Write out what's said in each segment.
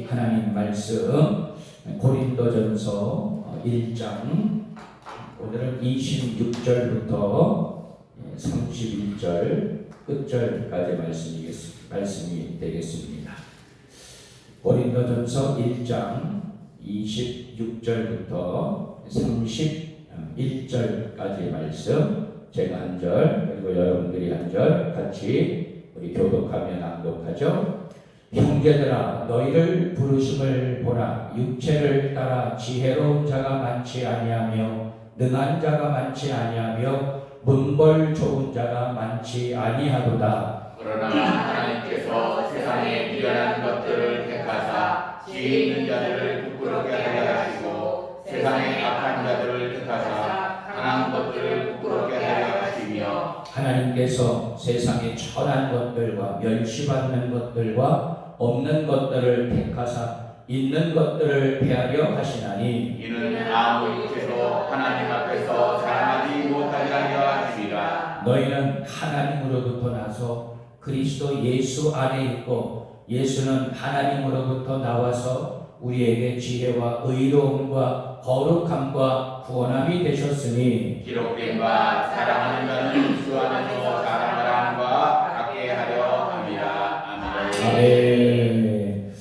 하나님 말씀 고린도전서 1장 오늘은 26절부터 31절 끝절까지 말씀이 되겠습니다. 고린도전서 1장 26절부터 31절까지 말씀 제가 한 절 그리고 여러분들이 한 절 같이 우리 교독하며 낭독하죠. 형제들아 너희를 부르심을 보라. 육체를 따라 지혜로운 자가 많지 아니하며 능한 자가 많지 아니하며 문벌 좋은 자가 많지 아니하도다. 그러나 하나님께서 세상에 미련한 것들을 택하사 지혜 있는 자들을 부끄럽게 하려 하시고 세상에 악한 자들을 택하사 강한 것들을 부끄럽게 하려 하시며 하나님께서 세상에 천한 것들과 멸시받는 것들과 없는 것들을 택하사 있는 것들을 폐하려 하시나니 이는 아무 육체도 하나님 앞에서 자랑하지 못하게 하려 하심이라. 너희는 하나님으로부터 나서 그리스도 예수 안에 있고 예수는 하나님으로부터 나와서 우리에게 지혜와 의로움과 거룩함과 구원함이 되셨으니 기록된 바 사랑하는 자는 주 안에서 자랑하라 함과 같게 하려 함이라. 아멘. 아멘.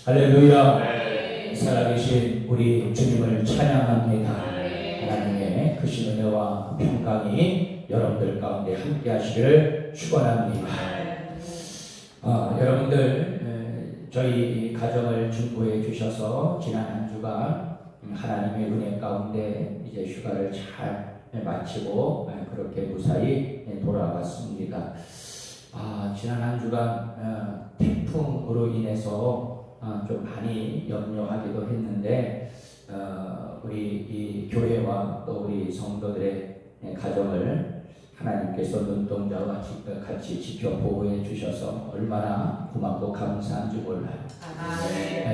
할렐루야. 네. 살아계신 우리 주님을 찬양합니다. 하나님의 크신 은혜와 평강이 여러분들 가운데 함께 하시기를 축원합니다. 여러분들 저희 가정을 중보해 주셔서 지난 한 주간 하나님의 은혜 가운데 이제 휴가를 잘 마치고 그렇게 무사히 돌아왔습니다. 지난 한 주간 태풍으로 인해서 좀 많이 염려하기도 했는데 우리 이 교회와 또 우리 성도들의 가정을 하나님께서 눈동자와 같이 지켜 보호해 주셔서 얼마나 고맙고 감사한지 몰라요.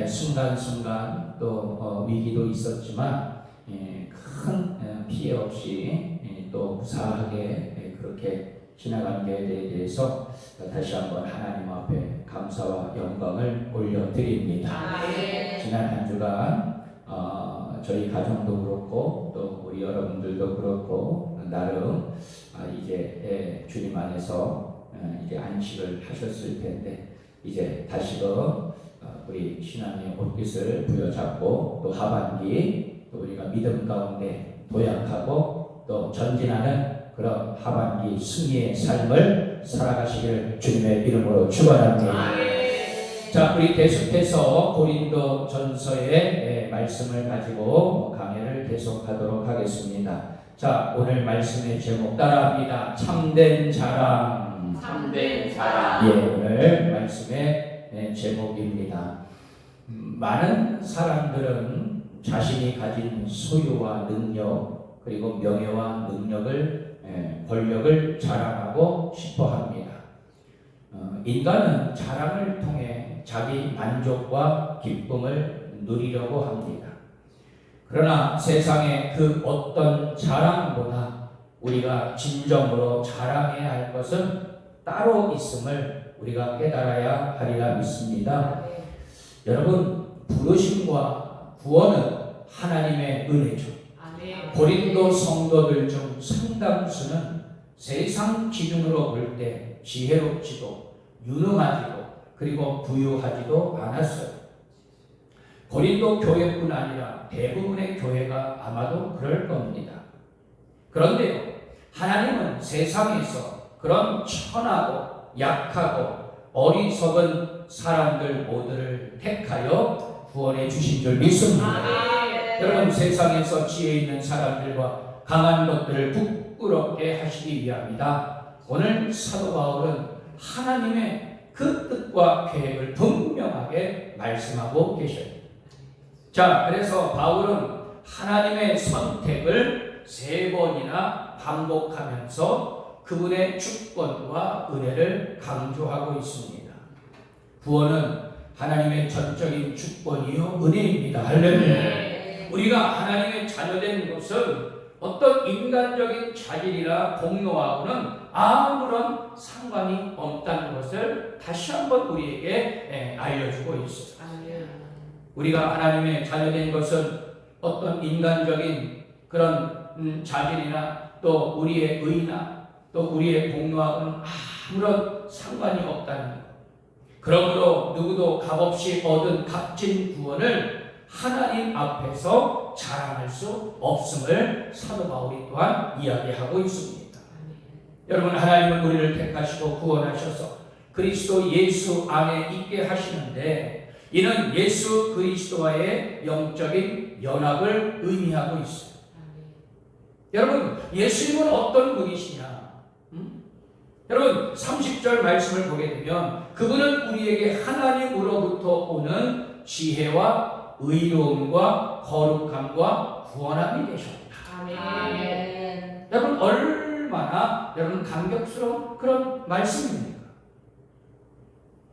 순간순간 또 위기도 있었지만 큰 피해 없이 또 무사하게 그렇게 지나간 것에 대해서 다시 한번 하나님 앞에 감사와 영광을 올려드립니다. 지난 한 주간 저희 가정도 그렇고 또 우리 여러분들도 그렇고 나름 이제 주님 안에서 이제 안식을 하셨을 텐데 이제 다시금 우리 신앙의 옷깃을 부여잡고 또 하반기 또 우리가 믿음 가운데 도약하고 또 전진하는 그런 하반기 승리의 삶을 살아가시기를 주님의 이름으로 축원합니다. 자, 우리 계속해서 고린도전서의 말씀을 가지고 강해를 계속하도록 하겠습니다. 자, 오늘 말씀의 제목 따라합니다. 참된 자랑. 참된 자랑. 오늘 말씀의 제목입니다. 많은 사람들은 자신이 가진 소유와 능력 그리고 명예와 능력을 권력을 자랑하고 싶어합니다. 인간은 자랑을 통해 자기 만족과 기쁨을 누리려고 합니다. 그러나 세상의 그 어떤 자랑보다 우리가 진정으로 자랑해야 할 것은 따로 있음을 우리가 깨달아야 하리라 믿습니다. 여러분, 부르심과 구원은 하나님의 은혜죠. 고린도 성도들 중 상당수는 세상 기준으로 볼 때 지혜롭지도 유능하지도 그리고 부유하지도 않았어요. 고린도 교회뿐 아니라 대부분의 교회가 아마도 그럴 겁니다. 그런데요, 하나님은 세상에서 그런 천하고 약하고 어리석은 사람들 모두를 택하여 구원해 주신 줄 믿습니다. 여러분, 세상에서 지혜 있는 사람들과 강한 것들을 부끄럽게 하시기 위함이다. 오늘 사도 바울은 하나님의 그 뜻과 계획을 분명하게 말씀하고 계셔요. 자, 그래서 바울은 하나님의 선택을 3번이나 반복하면서 그분의 주권과 은혜를 강조하고 있습니다. 구원은 하나님의 전적인 주권이요 은혜입니다. 할렐루야. 우리가 하나님의 자녀된 것은 어떤 인간적인 자질이나 공로하고는 아무런 상관이 없다는 것을 다시 한번 우리에게 알려주고 있어요. 아멘. 우리가 하나님의 자녀된 것은 어떤 인간적인 그런 자질이나 또 우리의 의나 또 우리의 공로하고는 아무런 상관이 없다는 것. 그러므로 누구도 값없이 얻은 값진 구원을 하나님 앞에서 자랑할 수 없음을 사도 바울이 또한 이야기하고 있습니다. 여러분, 하나님은 우리를 택하시고 구원하셔서 그리스도 예수 안에 있게 하시는데 이는 예수 그리스도와의 영적인 연합을 의미하고 있어요. 여러분, 예수님은 어떤 분이시냐? 여러분, 30절 말씀을 보게 되면 그분은 우리에게 하나님으로부터 오는 지혜와 의로움과 거룩함과 구원함이 되셨다. 아멘. 여러분, 얼마나 여러분 감격스러운 그런 말씀입니까?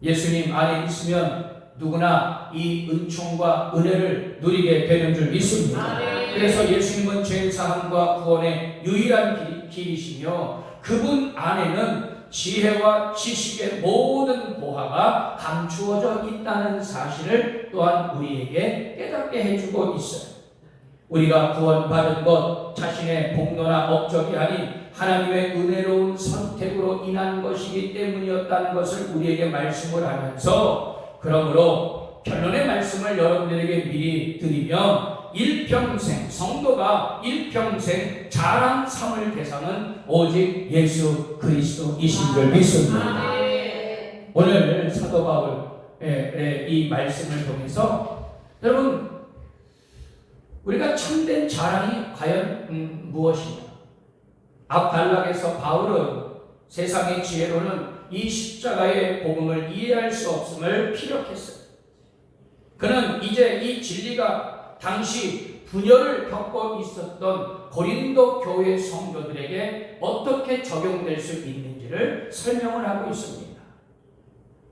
예수님 안에 있으면 누구나 이 은총과 은혜를 누리게 되는 줄 믿습니다. 아멘. 그래서 예수님은 죄 사함과 구원의 유일한 길이시며 그분 안에는 지혜와 지식의 모든 보화가 감추어져 있다는 사실을 또한 우리에게 깨닫게 해주고 있어요. 우리가 구원받은 것 자신의 공로나 업적이 아닌 하나님의 은혜로운 선택으로 인한 것이기 때문이었다는 것을 우리에게 말씀을 하면서, 그러므로 결론의 말씀을 여러분들에게 미리 드리면 일평생 성도가 일평생 자랑 삼을 대상은 오직 예수 그리스도이신 줄 믿습니다. 아멘. 오늘 사도 바울의 이 말씀을 통해서 여러분, 우리가 참된 자랑이 과연 무엇이냐? 앞 단락에서 바울은 세상의 지혜로는 이 십자가의 복음을 이해할 수 없음을 피력했어요. 그는 이제 이 진리가 당시 분열을 겪고 있었던 고린도 교회 성도들에게 어떻게 적용될 수 있는지를 설명을 하고 있습니다.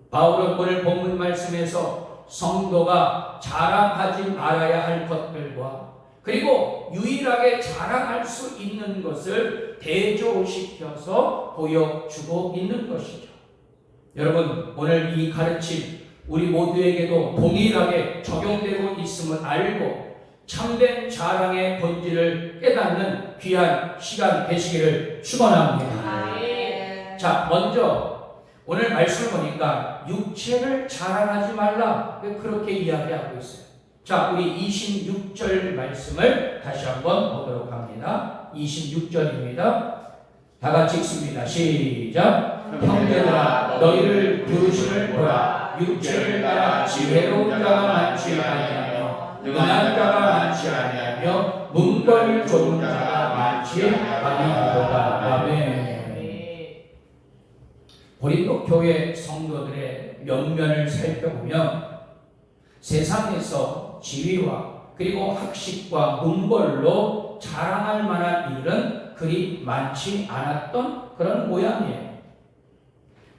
바울은 오늘 본문 말씀에서 성도가 자랑하지 말아야 할 것들과 그리고 유일하게 자랑할 수 있는 것을 대조시켜서 보여주고 있는 것이죠. 여러분, 오늘 이 가르침 우리 모두에게도 동일하게 적용되고 있음을 알고 참된 자랑의 본질을 깨닫는 귀한 시간 되시기를 축원합니다. 아멘. 자, 먼저 오늘 말씀을 보니까 육체를 자랑하지 말라, 왜 그렇게 이야기하고 있어요? 자, 우리 26절 말씀을 다시 한번 보도록 합니다. 26절입니다. 다 같이 읽습니다. 시작. 형제들아, 너희를 부르심을 보라. 육체를 따라 지혜로운 자가 많지 아니하며 능한 자가 많지 아니하며 문벌 좁은 자가 많지 아니하도다. 아멘. 고린도 교회 성도들의 면면을 살펴보면 세상에서 지위와 그리고 학식과 문벌로 자랑할 만한 일은 그리 많지 않았던 그런 모양이에요.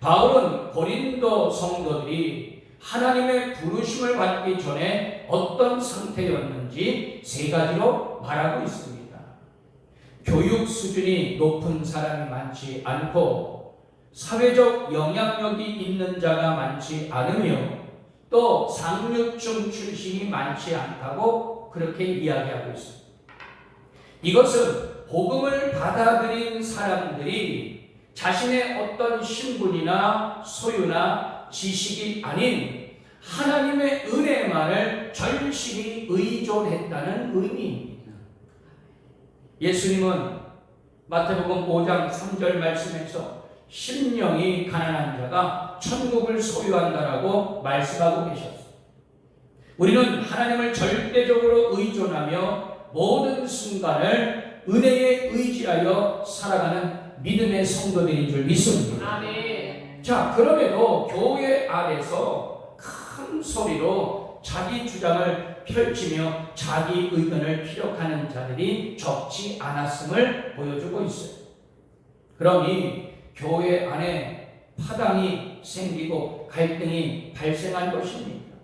바울은 고린도 성도들이 하나님의 부르심을 받기 전에 어떤 상태였는지 세 가지로 말하고 있습니다. 교육 수준이 높은 사람이 많지 않고 사회적 영향력이 있는 자가 많지 않으며 또 상류층 출신이 많지 않다고 그렇게 이야기하고 있습니다. 이것은 복음을 받아들인 사람들이 자신의 어떤 신분이나 소유나 지식이 아닌 하나님의 은혜만을 절실히 의존했다는 의미입니다. 예수님은 마태복음 5장 3절 말씀에서 심령이 가난한 자가 천국을 소유한다라고 말씀하고 계셨어요. 우리는 하나님을 절대적으로 의존하며 모든 순간을 은혜에 의지하여 살아가는 믿음의 성도들인 줄 믿습니다. 아멘. 자, 그럼에도 교회 안에서 큰 소리로 자기 주장을 펼치며 자기 의견을 피력하는 자들이 적지 않았음을 보여주고 있어요. 그러니 교회 안에 파당이 생기고 갈등이 발생한 것입니다.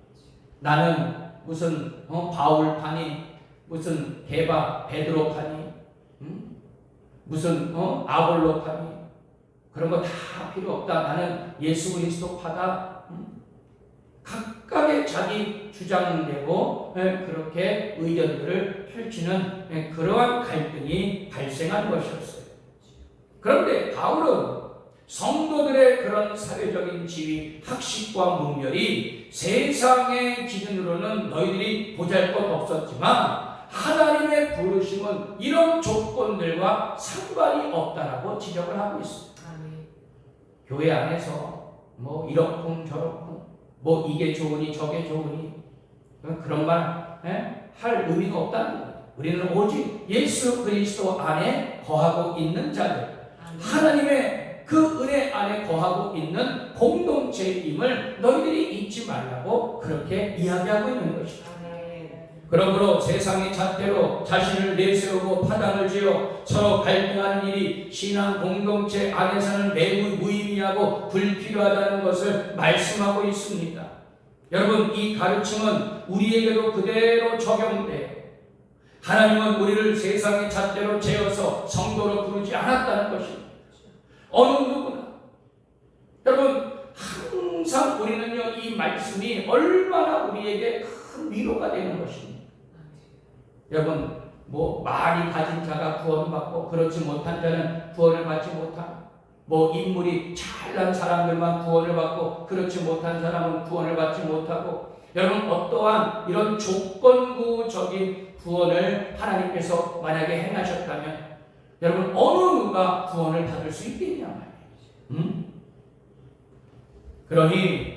나는 무슨 바울파니, 무슨 베드로파니, 무슨 아볼로파니. 그런 거 다 필요 없다. 나는 예수 그리스도 파다. 각각의 자기 주장대로 그렇게 의견들을 펼치는 그러한 갈등이 발생한 것이었어요. 그런데 바울은 성도들의 그런 사회적인 지위, 학식과 문멸이 세상의 기준으로는 너희들이 보잘것없었지만 하나님의 부르심은 이런 조건들과 상관이 없다라고 지적을 하고 있습니다. 교회 안에서 뭐 이렇쿵 저렇쿵 뭐 이게 좋으니 저게 좋으니 그런 말 할 의미가 없다는 거예요. 우리는 오직 예수 그리스도 안에 거하고 있는 자들, 하나님의 그 은혜 안에 거하고 있는 공동체임을 너희들이 잊지 말라고 그렇게 이야기하고 있는 것이다. 그러므로 세상의 잣대로 자신을 내세우고 파당을 지어 서로 갈등하는 일이 신앙 공동체 안에서는 매우 무의미하고 불필요하다는 것을 말씀하고 있습니다. 여러분, 이 가르침은 우리에게도 그대로 적용돼요. 하나님은 우리를 세상의 잣대로 재어서 성도로 부르지 않았다는 것입니다. 어느 누구나. 여러분, 항상 우리는요, 이 말씀이 얼마나 우리에게 큰 위로가 되는 것입니다. 여러분, 뭐 많이 가진 자가 구원을 받고 그렇지 못한 자는 구원을 받지 못하고, 뭐 인물이 잘난 사람들만 구원을 받고 그렇지 못한 사람은 구원을 받지 못하고, 여러분 어떠한 이런 조건부적인 구원을 하나님께서 만약에 행하셨다면 여러분 어느 누가 구원을 받을 수 있겠냐 말이에요. 그러니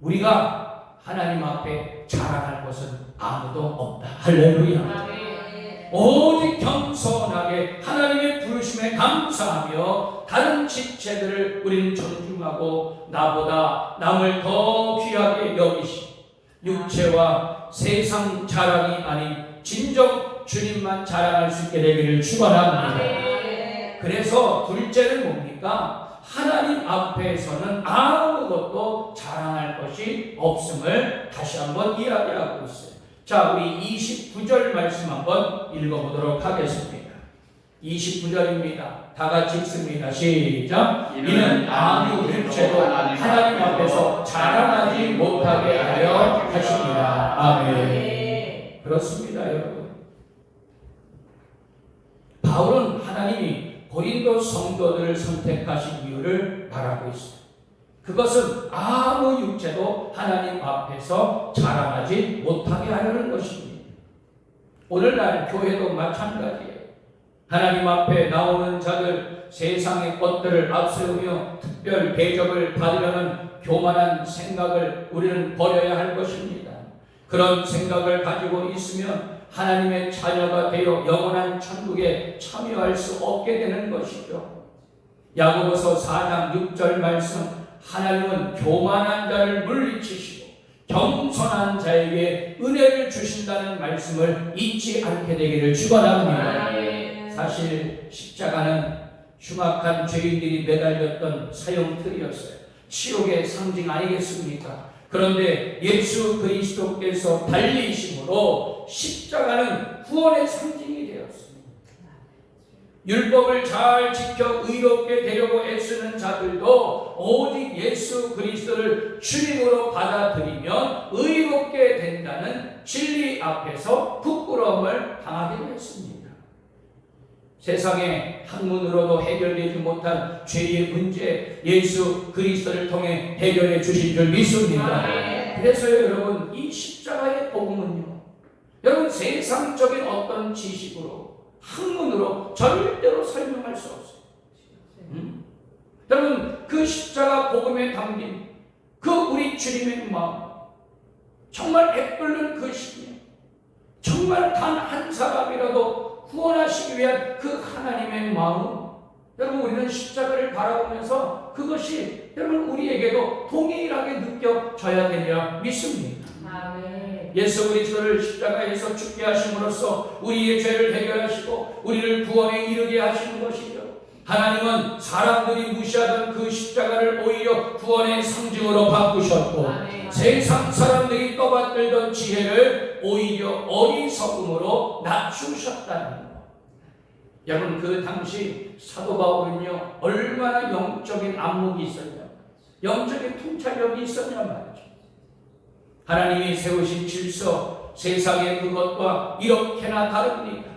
우리가 하나님 앞에 자랑할 것은 아무도 없다. 할렐루야. 오직 겸손하게 하나님의 부르심에 감사하며 다른 지체들을 우리는 존중하고 나보다 남을 더 귀하게 여기시 육체와 세상 자랑이 아닌 진정 주님만 자랑할 수 있게 되기를 축원합니다. 그래서 둘째는 뭡니까? 하나님 앞에서는 아무것도 자랑할 것이 없음을 다시 한번 이야기하고 있어요. 자, 우리 29절 말씀 한번 읽어보도록 하겠습니다. 29절입니다. 다 같이 읽습니다. 시작. 이는 아무 육체도 하나님 앞에서 자랑하지 못하게 하려 하십니다. 아멘. 그렇습니다, 여러분. 바울은 하나님이 고린도 성도들을 선택하신 이유를 말하고 있습니다. 그것은 아무 육체도 하나님 앞에서 자랑하지 못하게 하려는 것입니다. 오늘날 교회도 마찬가지예요. 하나님 앞에 나오는 자들 세상의 것들을 앞세우며 특별 대접을 받으려는 교만한 생각을 우리는 버려야 할 것입니다. 그런 생각을 가지고 있으면 하나님의 자녀가 되어 영원한 천국에 참여할 수 없게 되는 것이죠. 야고보서 4장 6절 말씀, 하나님은 교만한 자를 물리치시고 겸손한 자에게 은혜를 주신다는 말씀을 잊지 않게 되기를 축원합니다. 사실 십자가는 흉악한 죄인들이 매달렸던 사형틀이었어요. 치욕의 상징 아니겠습니까? 그런데 예수 그리스도께서 달리심으로 십자가는 구원의 상징이 되었습니다. 율법을 잘 지켜 의롭게 되려고 애쓰는 자들도 오직 예수 그리스도를 주님으로 받아들이면 의롭게 된다는 진리 앞에서 부끄러움을 당하게 됐습니다. 세상에 학문으로도 해결되지 못한 죄의 문제 예수 그리스도를 통해 해결해 주신 줄 믿습니다. 그래서요, 여러분, 이 십자가의 복음은요, 여러분 세상적인 어떤 지식으로 학문으로 절대로 설명할 수 없어요. 여러분, 그 십자가 복음에 담긴 그 우리 주님의 마음, 정말 애끓는 그 심령, 정말 단 한 사람이라도 구원하시기 위한 그 하나님의 마음, 여러분 우리는 십자가를 바라보면서 그것이 여러분 우리에게도 동일하게 느껴져야 되리라 믿습니다. 예수 그리스도를 십자가에서 죽게 하심으로써 우리의 죄를 해결하시고 우리를 구원에 이르게 하시는 것이죠. 하나님은 사람들이 무시하던 그 십자가를 오히려 구원의 상징으로 바꾸셨고 세상 사람들이 떠받들던 지혜를 오히려 어리석음으로 낮추셨다는 것. 여러분 그 당시 사도 바울은요 얼마나 영적인 안목이 있었냐, 영적인 통찰력이 있었냐 말이죠. 하나님이 세우신 질서, 세상의 그것과 이렇게나 다릅니다.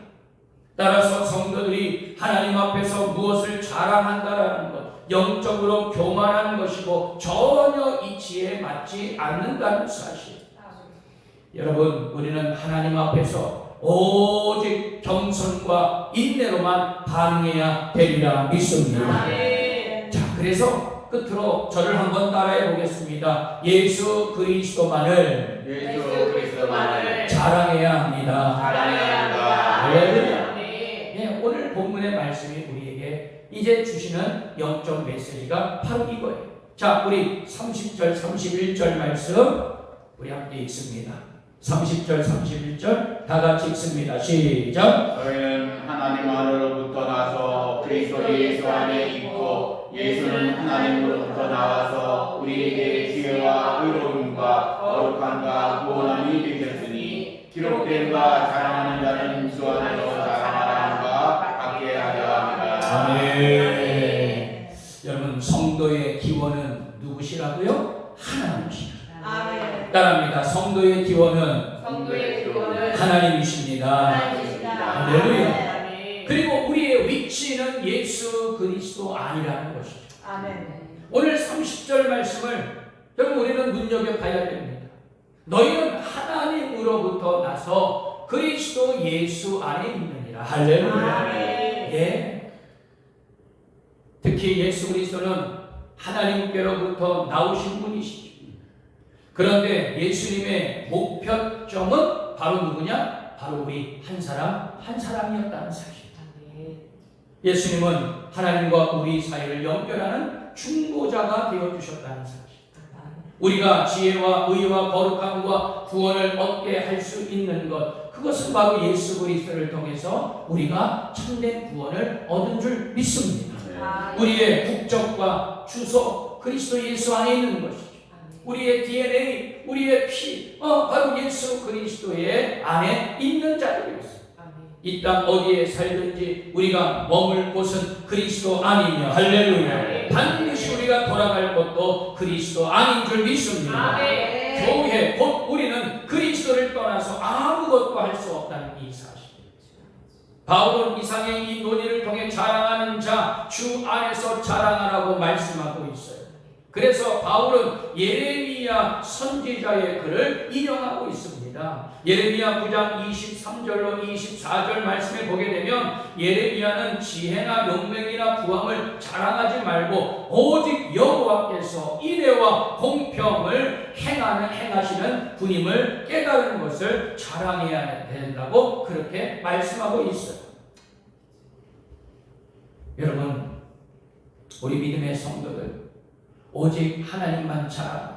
따라서 성도들이 하나님 앞에서 무엇을 자랑한다라는 것, 영적으로 교만한 것이고 전혀 이치에 맞지 않는다는 사실. 여러분, 우리는 하나님 앞에서 오직 겸손과 인내로만 반응해야 되리라 믿습니다. 자, 그래서 끝으로 저를 한번 따라해 보겠습니다. 예수 그리스도만을 예수 그리스도만을 자랑해야 합니다. 사랑해야 한다. 할렐루야. 네, 오늘 본문의 말씀이 우리에게 이제 주시는 영적 메시지가 바로 이거예요. 자, 우리 30절, 31절 말씀 우리 함께 읽습니다. 30절, 31절 다 같이 읽습니다. 시작. 저희는 하나님 안으로부터 나서 그리스도 예수 안에 있고 예수는 하나님으로부터 나와서 우리에게 지혜와 의로움과 거룩함과 구원함이 되셨으니 기록된 바 자랑하는 자는 주 안에서 자랑하라는 바 받게 하려 합니다. 아멘. 여러분, 성도의 기원은 누구시라고요? 하나님이시라. 아멘. 따라합니다. 성도의 기원은 성도의 기원은 하나님이십니다. 하나님이시다. 할렐루야. 아멘. 그리고 우리의 위치는 예수 그리스도 아니라는 것이죠. 아멘. 오늘 30절 말씀을 여러분 우리는 눈여겨봐야 됩니다. 너희는 하나님으로부터 나서 그리스도 예수 안에 있느니라. 할렐루야. 아멘. 예. 특히 예수 그리스도는 하나님께로부터 나오신 분이시죠. 그런데 예수님의 목표점은 바로 누구냐? 바로 우리 한 사람이었다는 사실. 예수님은 하나님과 우리 사이를 연결하는 중보자가 되어주셨다는 사실. 우리가 지혜와 의와 거룩함과 구원을 얻게 할 수 있는 것, 그것은 바로 예수 그리스도를 통해서 우리가 참된 구원을 얻은 줄 믿습니다. 우리의 국적과 주소, 그리스도 예수 안에 있는 것이죠. 우리의 DNA, 우리의 피, 바로 예수 그리스도의 안에 있는 자들이었어요. 이 땅 어디에 살든지 우리가 머물 곳은 그리스도 안이며, 할렐루야. 반드시 우리가 돌아갈 곳도 그리스도 안인 줄 믿습니다. 교회, 곧 우리는 그리스도를 떠나서 아무것도 할 수 없다는 이 사실. 바울은 이상의 이 논의를 통해 자랑하는 자, 주 안에서 자랑하라고 말씀하고 있어요. 그래서 바울은 예레미야 선지자의 글을 인용하고 있습니다. 예레미야 9장 23절로 24절 말씀에 보게 되면 예레미야는 지혜나 용맹이나 부함을 자랑하지 말고 오직 여호와께서 인애와 공평을 행하시는 분임을 깨달은 것을 자랑해야 된다고 그렇게 말씀하고 있어요. 여러분, 우리 믿음의 성도들 오직 하나님만 자랑,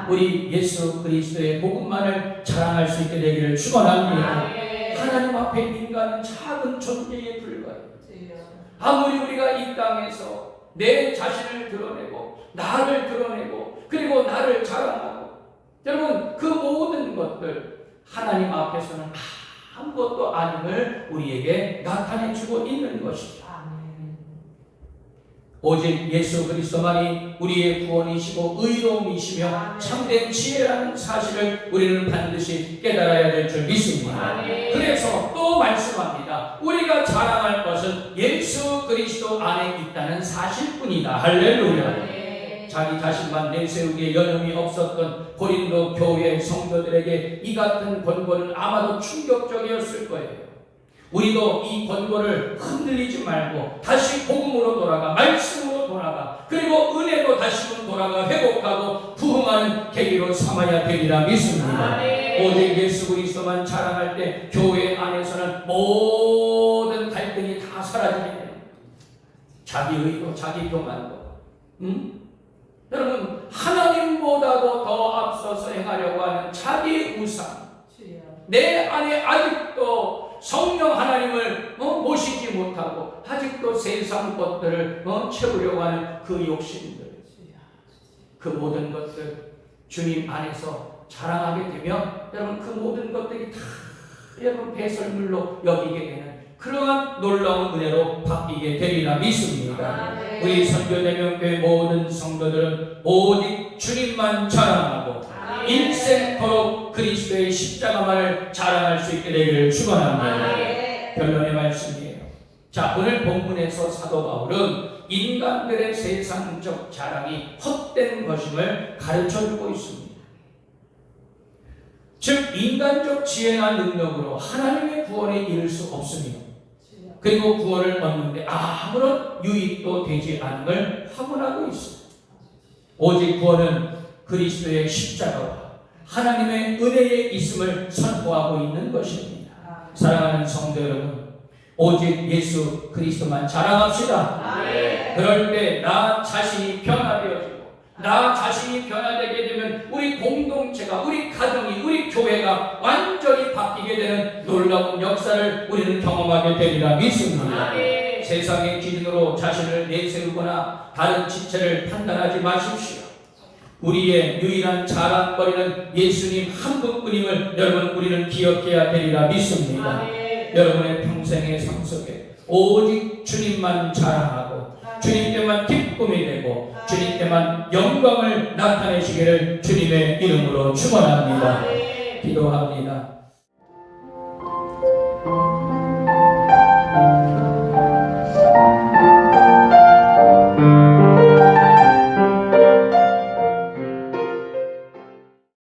우리 예수 그리스도의 복음만을 자랑할 수 있게 되기를 축원합니다. 하나님 앞에 인간은 작은 존재에 불과해요. 아무리 우리가 이 땅에서 내 자신을 드러내고 나를 드러내고 그리고 나를 자랑하고, 여러분 그 모든 것들 하나님 앞에서는 아무것도 아님을 우리에게 나타내주고 있는 것이죠. 오직 예수 그리스도만이 우리의 구원이시고 의로움이시며 참된 지혜라는 사실을 우리는 반드시 깨달아야 될 줄 믿습니다. 그래서 또 말씀합니다. 우리가 자랑할 것은 예수 그리스도 안에 있다는 사실뿐이다. 할렐루야. 자기 자신만 내세우기에 여념이 없었던 고린도 교회 성도들에게 이 같은 권고는 아마도 충격적이었을 거예요. 우리도 이 권고를 흔들리지 말고 다시 복음으로 돌아가, 말씀으로 돌아가, 그리고 은혜로 다시금 돌아가 회복하고 부흥하는 계기로 삼아야 되리라 믿습니다. 오직 예수 그리스도만 자랑할 때 교회 안에서는 모든 갈등이 다 사라지게 돼요. 자기 의도, 자기 교만도. 여러분, 하나님보다도 더 앞서서 행하려고 하는 자기 우상, 내 안에 아직도 성령 하나님을 모시지 못하고 아직도 세상 것들을 채우려고 하는 그 욕심들, 그 모든 것들 주님 안에서 자랑하게 되면 여러분 그 모든 것들이 다 여러분 배설물로 여기게 되는 그러한 놀라운 은혜로 바뀌게 되리라 믿습니다. 아멘. 우리 선교대명교회 모든 성도들은 오직 주님만 자랑하고 아멘. 일생토록 그리스도의 십자가만을 자랑할 수 있게 되기를 축원합니다. 아멘. 결론의 말씀이에요. 자, 오늘 본문에서 사도 바울은 인간들의 세상적 자랑이 헛된 것임을 가르쳐주고 있습니다. 즉 인간적 지혜나 능력으로 하나님의 구원에 이를 수 없으며 그리고 구원을 얻는데 아무런 유익도 되지 않은 걸 확언하고 있습니다. 오직 구원은 그리스도의 십자가와 하나님의 은혜에 있음을 선포하고 있는 것입니다. 사랑하는 성도 여러분, 오직 예수 그리스도만 자랑합시다. 아멘. 그럴 때 나 자신이 변화되어지고 나 자신이 변화되게 되면 우리 공동체가, 우리 가정이, 우리 교회가 완전히 바뀌게 되는 놀라운 역사를 우리는 경험하게 되리라 믿습니다. 아멘. 세상의 기준으로 자신을 내세우거나 다른 지체를 판단하지 마십시오. 우리의 유일한 자랑거리는 예수님 한 분뿐임을 여러분 우리는 기억해야 되리라 믿습니다. 아멘. 여러분의 평생의 삶 속에 오직 주님만 자랑하고 주님께만 기쁨이 되고 주님께만 영광을 나타내시기를 주님의 이름으로 축원합니다. 아멘. 기도합니다.